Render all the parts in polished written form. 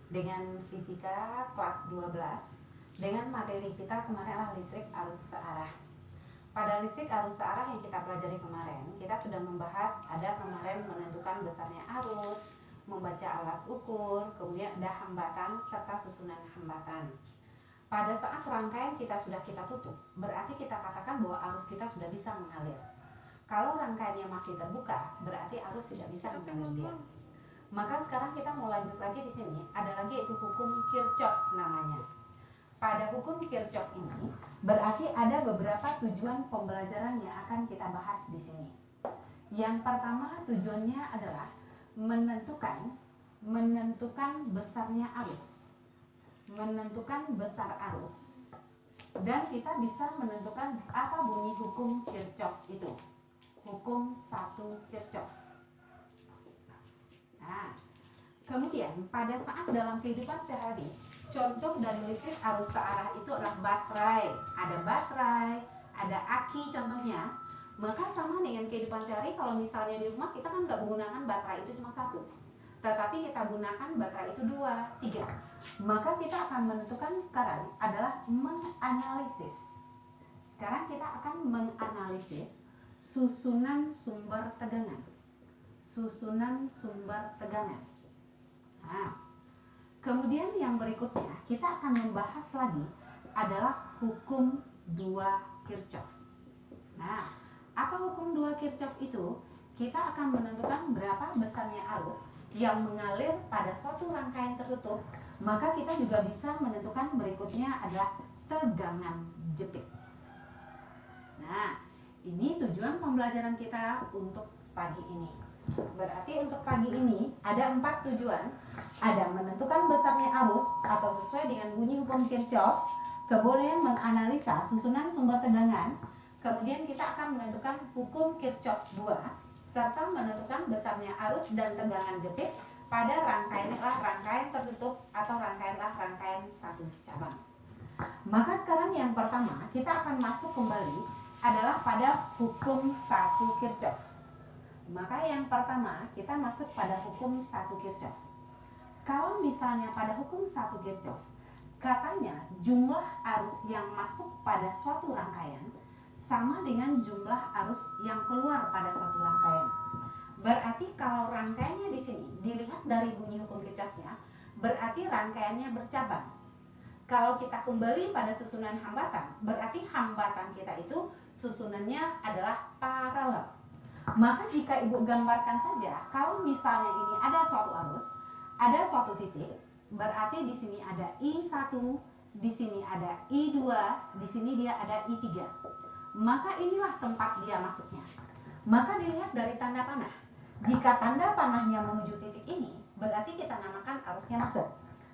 dengan fisika kelas 12 dengan materi kita kemarin adalah listrik arus searah. Pada listrik arus searah yang kita pelajari kemarin, kita sudah membahas ada kemarin menentukan besarnya arus, membaca alat ukur, kemudian ada hambatan serta susunan hambatan. Pada saat rangkaian kita sudah kita tutup, berarti kita katakan bahwa arus kita sudah bisa mengalir. Kalau rangkaiannya masih terbuka, berarti arus tidak bisa mengalir dia. Maka sekarang kita mau lanjut lagi di sini, ada lagi yaitu hukum Kirchhoff namanya. Pada hukum Kirchhoff ini, berarti ada beberapa tujuan pembelajaran yang akan kita bahas di sini. Yang pertama tujuannya adalah menentukan besarnya arus. Menentukan besar arus. Dan kita bisa menentukan apa bunyi hukum Kirchhoff itu. Hukum 1 Kirchhoff. Nah, kemudian pada saat dalam kehidupan sehari, contoh dari listrik arus searah itu adalah baterai. Ada baterai, ada aki contohnya. Maka sama dengan kehidupan sehari, kalau misalnya di rumah kita kan nggak menggunakan baterai itu cuma satu, tetapi kita gunakan baterai itu 2, 3. Maka kita akan menentukan sekarang adalah menganalisis. Sekarang kita akan menganalisis susunan sumber tegangan. Susunan sumber tegangan. Nah, kemudian yang berikutnya kita akan membahas lagi adalah hukum 2 Kirchhoff. Nah, apa hukum 2 Kirchhoff itu? Kita akan menentukan berapa besarnya arus yang mengalir pada suatu rangkaian tertutup. Maka kita juga bisa menentukan berikutnya adalah tegangan jepit. Nah, ini tujuan pembelajaran kita untuk pagi ini. Berarti untuk pagi ini ada 4 tujuan. Ada menentukan besarnya arus atau sesuai dengan bunyi hukum Kirchhoff, kemudian menganalisa susunan sumber tegangan, kemudian kita akan menentukan hukum Kirchhoff 2, serta menentukan besarnya arus dan tegangan jepit pada rangkaian tertutup atau rangkaian satu cabang. Maka sekarang yang pertama kita akan masuk kembali adalah pada hukum 1 Kirchhoff. Maka yang pertama kita masuk pada hukum 1 Kirchhoff. Kalau misalnya pada hukum 1 Kirchhoff, katanya jumlah arus yang masuk pada suatu rangkaian sama dengan jumlah arus yang keluar pada suatu rangkaian. Berarti kalau rangkaiannya di sini dilihat dari bunyi hukum Kirchhoff-nya, berarti rangkaiannya bercabang. Kalau kita kembali pada susunan hambatan, berarti hambatan kita itu susunannya adalah paralel. Maka jika ibu gambarkan saja, kalau misalnya ini ada suatu arus, ada suatu titik, berarti di sini ada I1, di sini ada I2, di sini dia ada I3. Maka inilah tempat dia masuknya. Maka dilihat dari tanda panah. Jika tanda panahnya menuju titik ini, berarti kita namakan arusnya masuk.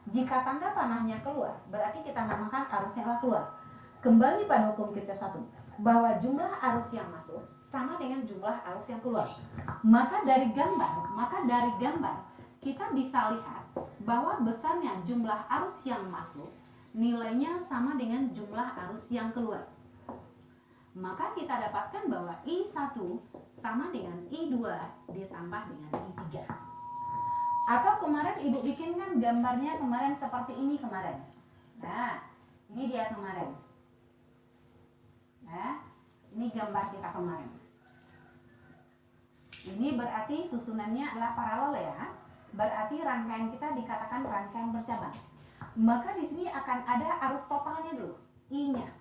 Jika tanda panahnya keluar, berarti kita namakan arusnya adalah keluar. Kembali pada hukum Kirchhoff 1, bahwa jumlah arus yang masuk sama dengan jumlah arus yang keluar. Maka dari gambar kita bisa lihat bahwa besarnya jumlah arus yang masuk nilainya sama dengan jumlah arus yang keluar. Maka kita dapatkan bahwa I1 sama dengan I2 ditambah dengan I3. Atau kemarin ibu bikinkan gambarnya kemarin seperti ini kemarin. Nah, ini dia kemarin. Nah, ini gambar kita kemarin. Ini berarti susunannya adalah paralel ya. Berarti rangkaian kita dikatakan rangkaian bercabang. Maka di sini akan ada arus totalnya dulu, I-nya.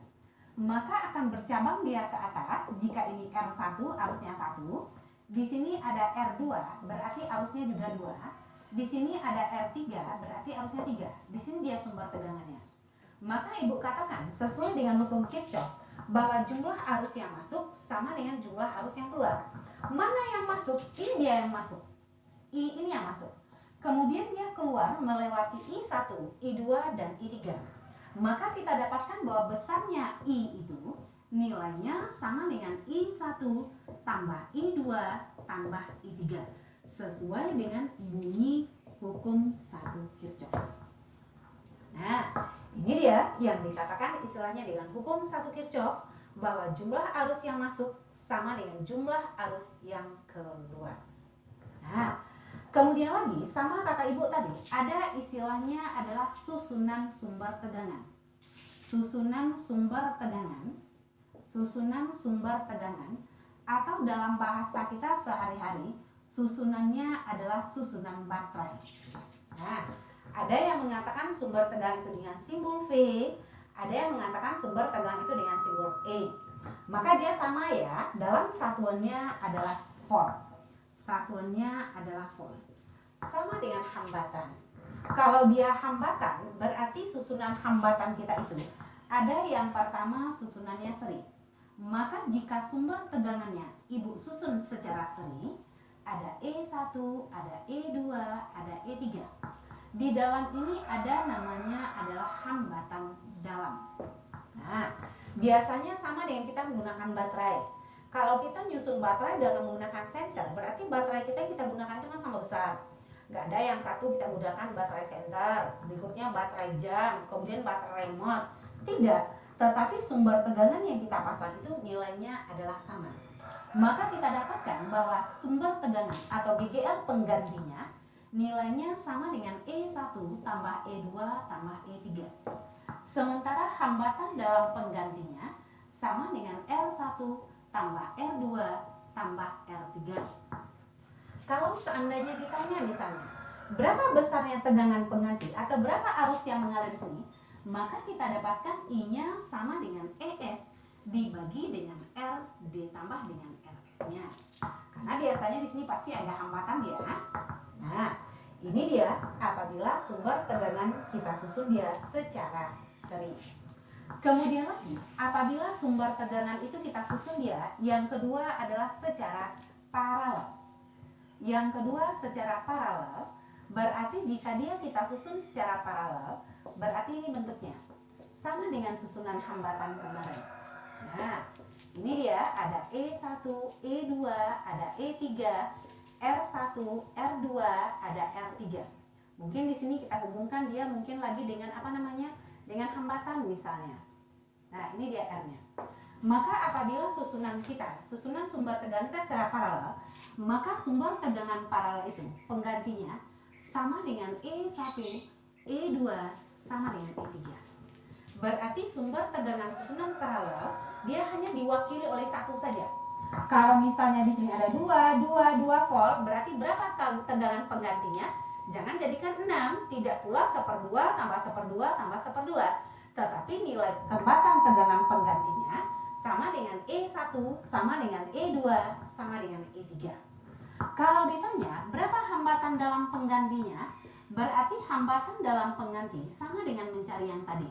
Maka akan bercabang dia ke atas. Jika ini R1 arusnya 1, di sini ada R2 berarti arusnya juga 2, di sini ada R3 berarti arusnya 3. Di sini dia sumber tegangannya. Maka ibu katakan sesuai dengan hukum Kirchhoff bahwa jumlah arus yang masuk sama dengan jumlah arus yang keluar. Mana yang masuk? Ini dia yang masuk. Ini yang masuk. Kemudian dia keluar melewati I1, I2 dan I3. Maka kita dapatkan bahwa besarnya I itu nilainya sama dengan I1 tambah I2 tambah I3 sesuai dengan bunyi hukum 1 Kirchhoff. Nah, ini dia yang dikatakan istilahnya dengan hukum 1 Kirchhoff, bahwa jumlah arus yang masuk sama dengan jumlah arus yang keluar. Nah, Kemudian lagi sama kata ibu tadi, ada istilahnya adalah susunan sumber tegangan. Susunan sumber tegangan, susunan sumber tegangan, atau dalam bahasa kita sehari-hari, susunannya adalah susunan baterai. Nah, ada yang mengatakan sumber tegangan itu dengan simbol V, ada yang mengatakan sumber tegangan itu dengan simbol E. Maka dia sama ya, dalam satuannya adalah volt. Satuannya adalah volt. Sama dengan hambatan. Kalau dia hambatan, berarti susunan hambatan kita itu ada yang pertama susunannya seri. Maka jika sumber tegangannya ibu susun secara seri, ada E1, ada E2, ada E3. Di dalam ini ada namanya adalah hambatan dalam. Nah, biasanya sama dengan kita menggunakan baterai. Kalau kita nyusun baterai dengan menggunakan senter, berarti baterai kita gunakan itu kan sama besar. Gak ada yang satu kita gunakan baterai senter, berikutnya baterai jam, kemudian baterai remote. Tidak, tetapi sumber tegangan yang kita pasang itu nilainya adalah sama. Maka kita dapatkan bahwa sumber tegangan atau BGL penggantinya nilainya sama dengan E1 tambah E2 tambah E3. Sementara hambatan dalam penggantinya sama dengan R1 tambah R2 tambah R3. Kalau seandainya ditanya misalnya, berapa besarnya tegangan pengganti atau berapa arus yang mengalir di sini, maka kita dapatkan I-nya sama dengan ES dibagi dengan R ditambah dengan RS-nya. Karena biasanya di sini pasti ada hambatan ya. Nah, ini dia apabila sumber tegangan kita susun dia secara seri. Kemudian lagi, apabila sumber tegangan itu kita susun dia, yang kedua adalah secara paralel. Yang kedua secara paralel, berarti jika dia kita susun secara paralel, berarti ini bentuknya sama dengan susunan hambatan kemarin. Nah, ini dia ada E1, E2, ada E3, R1, R2, ada R3. Mungkin di sini kita hubungkan dia mungkin lagi dengan apa namanya? Dengan hambatan misalnya. Nah, ini dia R-nya. Maka apabila susunan kita, susunan sumber tegangan kita secara paralel, maka sumber tegangan paralel itu penggantinya sama dengan E1, E2 sama dengan E3. Berarti sumber tegangan susunan paralel dia hanya diwakili oleh satu saja. Kalau misalnya di sini ada 2 volt, berarti berapa tegangan penggantinya? Jangan jadikan 6, tidak pula 1/2 tambah 1/2 tambah 1/2. Tetapi nilai hambatan tegangan penggantinya sama dengan E1, sama dengan E2, sama dengan E3. Kalau ditanya berapa hambatan dalam penggantinya, berarti hambatan dalam pengganti sama dengan mencari yang tadi.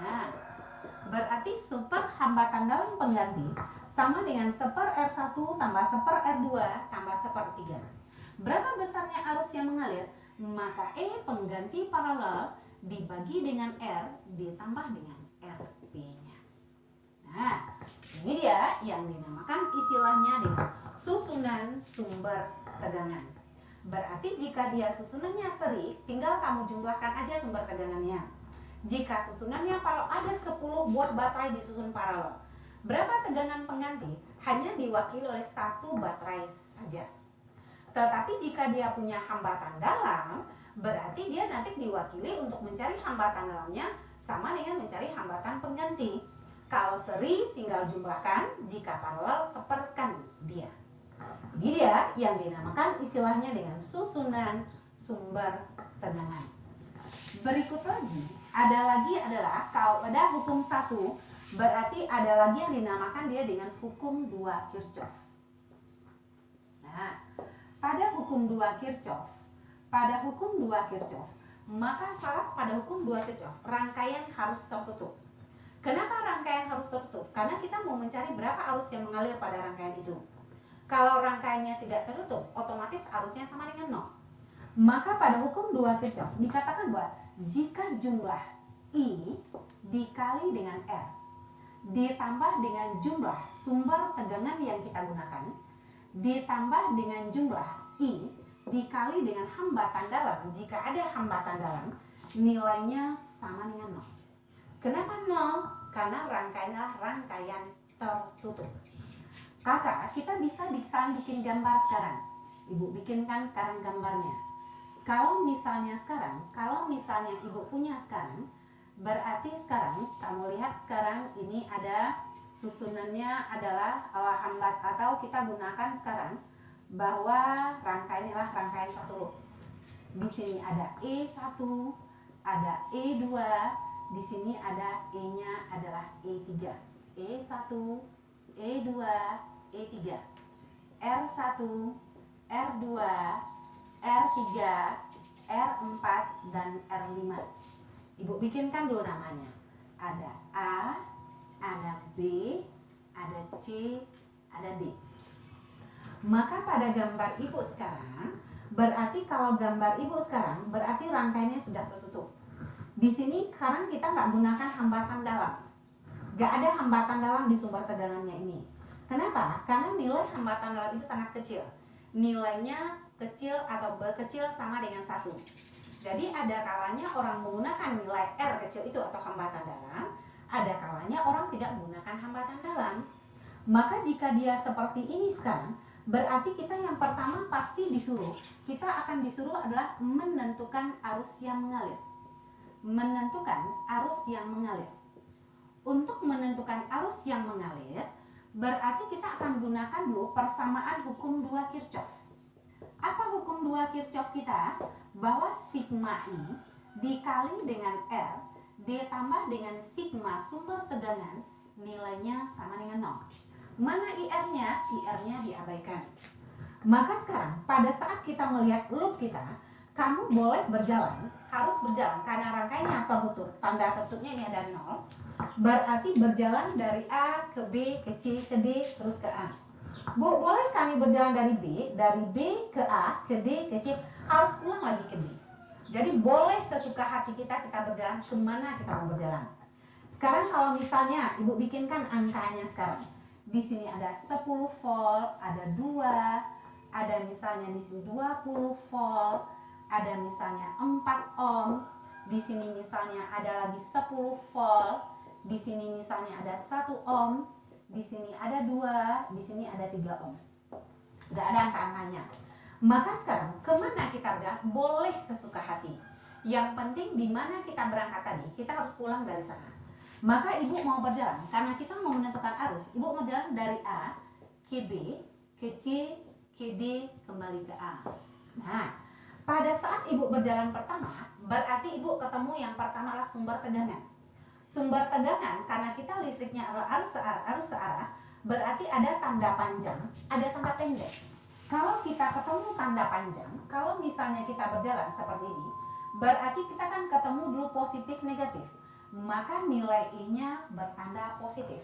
Nah, berarti super hambatan dalam pengganti sama dengan 1/R1 tambah 1/R2 tambah 1/3. Berapa besarnya arus yang mengalir? Maka E pengganti paralel dibagi dengan R ditambah dengan RP-nya. Nah, ini dia yang dinamakan istilahnya dengan susunan sumber tegangan. Berarti jika dia susunannya seri, tinggal kamu jumlahkan aja sumber tegangannya. Jika susunannya kalau ada 10 buah baterai disusun paralel, berapa tegangan pengganti? Hanya diwakili oleh satu baterai saja. Tetapi jika dia punya hambatan dalam, berarti dia nanti diwakili untuk mencari hambatan dalamnya sama dengan mencari hambatan pengganti. Kalau seri tinggal jumlahkan, jika paralel seperkan dia. Ini dia yang dinamakan istilahnya dengan susunan sumber tegangan. Berikut lagi, adalah kalau ada hukum 1, berarti ada lagi yang dinamakan dia dengan hukum 2 Kirchhoff. Nah, pada hukum 2 Kirchhoff, maka syarat pada hukum 2 Kirchhoff, rangkaian harus tertutup. Kenapa rangkaian harus tertutup? Karena kita mau mencari berapa arus yang mengalir pada rangkaian itu. Kalau rangkaiannya tidak tertutup, otomatis arusnya sama dengan 0. Maka pada hukum 2 Kirchhoff dikatakan bahwa jika jumlah I dikali dengan R ditambah dengan jumlah sumber tegangan yang kita gunakan ditambah dengan jumlah I dikali dengan hambatan dalam, jika ada hambatan dalam, nilainya sama dengan 0. Kenapa 0? Karena rangkaianlah rangkaian tertutup. Kakak, kita bisa bikin gambar sekarang. Ibu bikinkan sekarang gambarnya. Kalau misalnya Ibu punya sekarang, berarti sekarang kamu lihat sekarang ini ada susunannya adalah hambat, atau kita gunakan sekarang bahwa inilah rangkaian satu loop. Di sini ada E1, ada E2, di sini ada E-nya adalah E3. E1, E2, E3. R1, R2, R3, R4, dan R5. Ibu bikinkan dulu namanya. Ada A, ada B, ada C, ada D. Maka pada gambar Ibu sekarang, berarti kalau gambar Ibu sekarang, berarti rangkaiannya sudah tertutup. Di sini sekarang kita nggak gunakan hambatan dalam. Nggak ada hambatan dalam di sumber tegangannya ini. Kenapa? Karena nilai hambatan dalam itu sangat kecil. Nilainya kecil atau kecil sama dengan 1. Jadi ada kalanya orang menggunakan nilai R kecil itu atau hambatan dalam, ada kalanya orang tidak menggunakan hambatan dalam. Maka jika dia seperti ini sekarang, berarti kita yang pertama pasti disuruh, kita akan disuruh adalah menentukan arus yang mengalir. Menentukan arus yang mengalir. Untuk menentukan arus yang mengalir, berarti kita akan gunakan dulu persamaan hukum 2 Kirchhoff. Apa hukum 2 Kirchhoff kita? Bahwa sigma I dikali dengan R ditambah dengan sigma sumber tegangan nilainya sama dengan 0. Mana IR-nya? IR-nya diabaikan. Maka sekarang pada saat kita melihat loop kita, kamu boleh berjalan, harus berjalan karena rangkaiannya tertutup. Tanda tertutupnya ini ada 0. Berarti berjalan dari A ke B ke C ke D terus ke A. Bu, boleh kami berjalan dari B ke A ke D ke C, harus pulang lagi ke D. Jadi boleh sesuka hati kita berjalan kemana kita mau berjalan. Sekarang kalau misalnya Ibu bikinkan angkanya sekarang. Di sini ada 10 volt, ada 2, ada misalnya di sini 20 volt, ada misalnya 4 ohm, di sini misalnya ada lagi 10 volt, di sini misalnya ada 1 ohm, di sini ada 2, di sini ada 3 ohm. Udah ada angka-angkanya. Maka sekarang kemana kita berangkat? Boleh sesuka hati. Yang penting di mana kita berangkat tadi, kita harus pulang dari sana. Maka Ibu mau berjalan, karena kita mau menentukan arus, Ibu mau jalan dari A ke B, ke C, ke D, kembali ke A. Nah, pada saat Ibu berjalan pertama, berarti Ibu ketemu yang pertama adalah sumber tegangan. Sumber tegangan, karena kita listriknya adalah arus searah, berarti ada tanda panjang, ada tanda pendek. Kalau kita ketemu tanda panjang, kalau misalnya kita berjalan seperti ini, berarti kita kan ketemu dulu positif negatif. Maka nilai I-nya bertanda positif.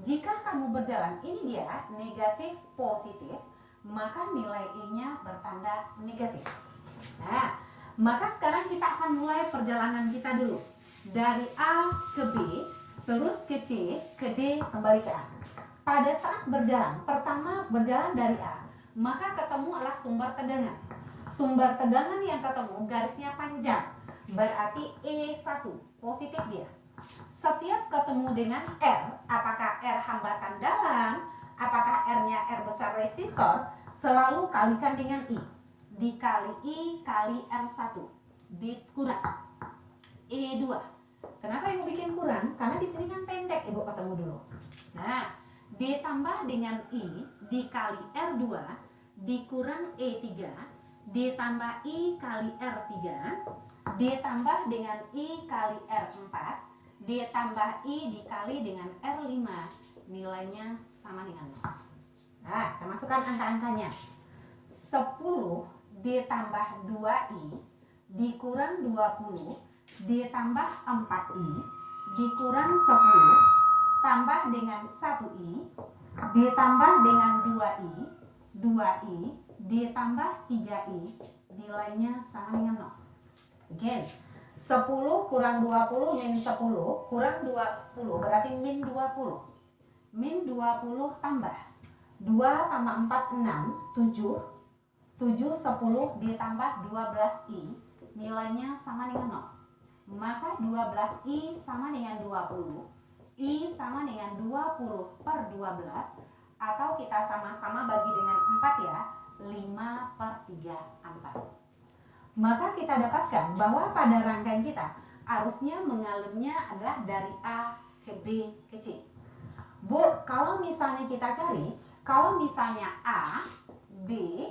Jika kamu berjalan, ini dia negatif positif, maka nilai I-nya bertanda negatif. Nah, maka sekarang kita akan mulai perjalanan kita dulu. Dari A ke B, terus ke C, ke D, kembali ke A. Pada saat berjalan, pertama berjalan dari A, maka ketemu adalah sumber tegangan. Sumber tegangan yang ketemu garisnya panjang, berarti E1, positif dia. Setiap ketemu dengan R, apakah R hambatan dalam, apakah R-nya R besar resistor, selalu kalikan dengan I. Dikali I kali R1, dikurang E2. Kenapa Ibu bikin kurang? Karena di sini kan pendek, Ibu ketemu dulu. Nah, ditambah dengan I dikali R2 dikurang E3 ditambah I kali R3 ditambah dengan I kali R4 ditambah I dikali dengan R5, nilainya sama dengan 0. Nah, kita masukkan angka-angkanya. 10 ditambah 2I dikurang 20 ditambah 4I dikurang 10 tambah dengan 1I ditambah dengan 2I ditambah 3I, nilainya sama dengan 0. Again, 10 kurang 20 min 10 kurang 20 berarti min 20. Min 20 tambah 2 tambah 4 6 7 10 ditambah 12I, nilainya sama dengan 0. Maka 12I sama dengan 20, I sama dengan 20 per 12, atau kita sama-sama bagi dengan 4 ya, 5/3/4. Maka kita dapatkan bahwa pada rangkaian kita arusnya mengalirnya adalah dari A ke B ke C. Bu, kalau misalnya kita cari, kalau misalnya A, B,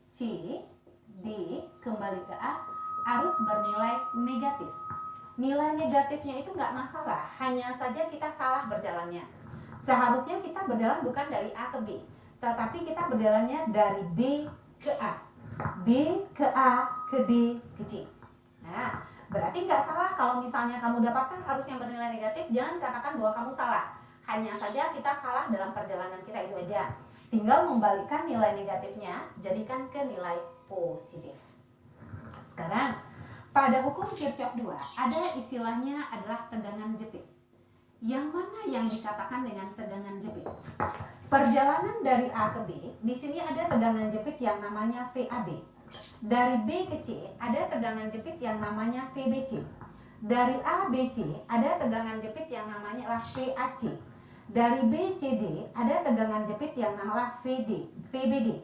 C, D kembali ke A, arus bernilai negatif. Nilai negatifnya itu nggak masalah, hanya saja kita salah berjalannya. Seharusnya kita berjalan bukan dari A ke B, tetapi kita berjalannya dari B ke A, B ke A, ke D, ke C. Nah, berarti nggak salah kalau misalnya kamu dapatkan arus yang bernilai negatif, jangan katakan bahwa kamu salah. Hanya saja kita salah dalam perjalanan kita itu aja. Tinggal membalikkan nilai negatifnya, jadikan ke nilai positif. Sekarang, pada hukum Kirchhoff 2, ada istilahnya adalah tegangan jepit. Yang mana yang dikatakan dengan tegangan jepit? Perjalanan dari A ke B, di sini ada tegangan jepit yang namanya VAB. Dari B ke C, ada tegangan jepit yang namanya VBC. Dari A, B, C, ada tegangan jepit yang namanya VAC. Dari BCD ada tegangan jepit yang namanya VBD.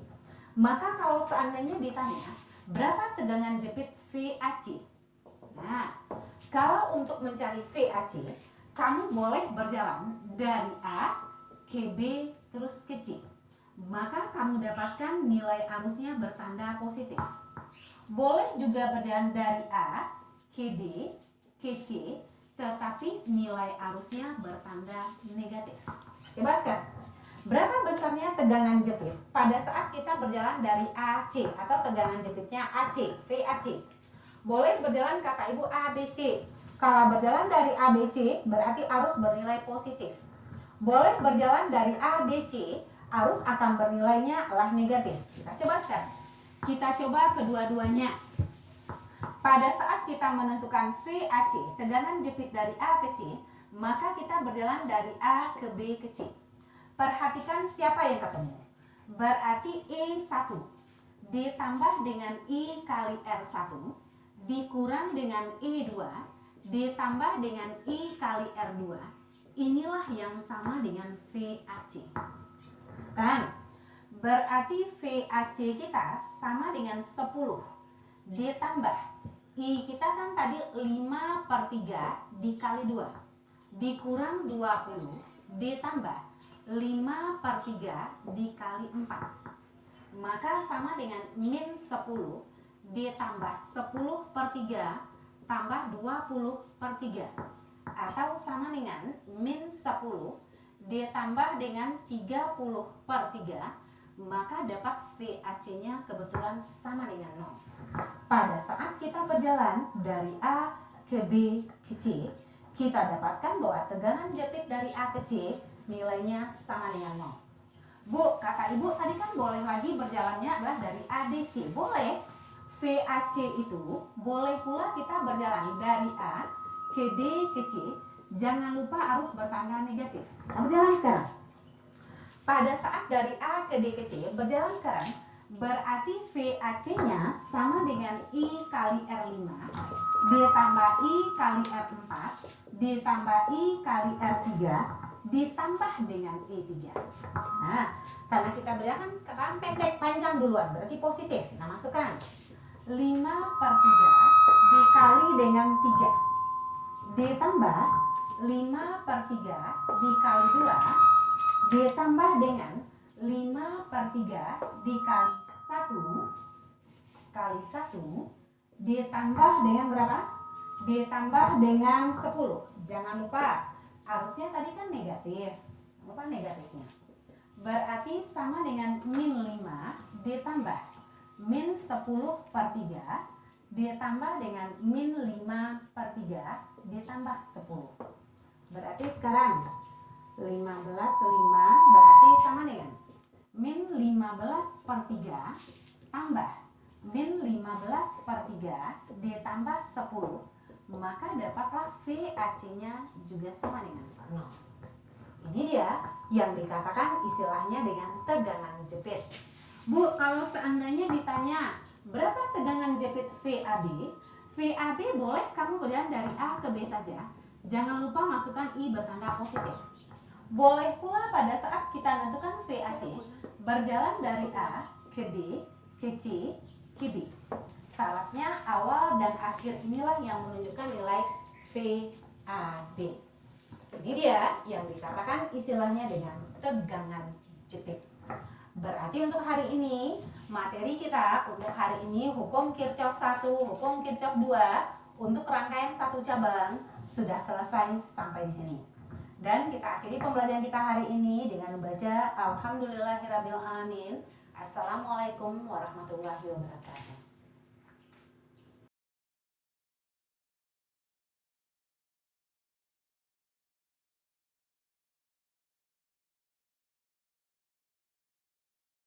Maka kalau seandainya ditanya berapa tegangan jepit VAC? Nah, kalau untuk mencari VAC, kamu boleh berjalan dari A ke B terus ke C. Maka kamu dapatkan nilai arusnya bertanda positif. Boleh juga berjalan dari A ke D ke C, tetapi nilai arusnya bertanda negatif. Coba sekarang, berapa besarnya tegangan jepit pada saat kita berjalan dari AC atau tegangan jepitnya AC, VAC? Boleh berjalan kata ibu ABC. Kalau berjalan dari ABC berarti arus bernilai positif. Boleh berjalan dari ADC, arus akan bernilainya adalah negatif. Kita coba sekarang. Kita coba kedua-duanya. Pada saat kita menentukan VAC, tegangan jepit dari A ke C, maka kita berjalan dari A ke B ke C. Perhatikan siapa yang ketemu. Berarti E1 ditambah dengan I kali R1 dikurang dengan E2 ditambah dengan I kali R2. Inilah yang sama dengan VAC. Kan? Berarti VAC kita sama dengan 10 ditambah I kita kan tadi 5/3 dikali 2 dikurang 20 ditambah 5/3 dikali 4. Maka sama dengan min 10 ditambah 10/3 tambah 20/3. Atau sama dengan min 10 ditambah dengan 30/3. Maka dapat VAC-nya kebetulan sama dengan 0. Pada saat kita berjalan dari A ke B ke C, kita dapatkan bahwa tegangan jepit dari A ke C nilainya sama dengan 0. Bu, kata ibu tadi kan boleh lagi berjalannya adalah dari ADC. Boleh. VAC itu boleh pula kita berjalan dari A ke D ke C. Jangan lupa arus bertanda negatif. Kita berjalan sekarang. Pada saat dari A ke D ke C berjalan sekarang, berarti VAC-nya sama dengan I kali R5 ditambah I kali R4 ditambah I kali R3 ditambah dengan E3. Nah, karena kita berjalan kan pendek panjang duluan, berarti positif. Kita masukkan 5/3 dikali dengan 3 ditambah 5/3 dikali 2 ditambah dengan 5/3 dikali 1 kali 1 ditambah dengan berapa? Ditambah dengan 10. Jangan lupa arusnya tadi kan negatif. Lupa negatifnya. Berarti sama dengan min 5 ditambah min 10/3 ditambah dengan min 5/3 ditambah 10. Berarti sekarang 15/5 berarti sama dengan min 15/3 tambah min 15/3 ditambah 10. Maka dapatlah VAC-nya juga sama dengan 0. Ini dia yang dikatakan istilahnya dengan tegangan jepit. Bu, kalau seandainya ditanya berapa tegangan jepit VAB? VAB boleh kamu berjalan dari A ke B saja. Jangan lupa masukkan I bertanda positif. Boleh pula pada saat kita menentukan VAC berjalan dari A ke D keci, kibi. Syaratnya awal dan akhir inilah yang menunjukkan nilai VAB. Ini dia yang dikatakan istilahnya dengan tegangan jetik. Berarti untuk hari ini, materi kita untuk hari ini hukum Kirchhoff 1, hukum Kirchhoff 2 untuk rangkaian satu cabang sudah selesai sampai di sini. Dan kita akhiri pembelajaran kita hari ini dengan membaca Alhamdulillahirabbil alamin. Assalamualaikum warahmatullahi wabarakatuh.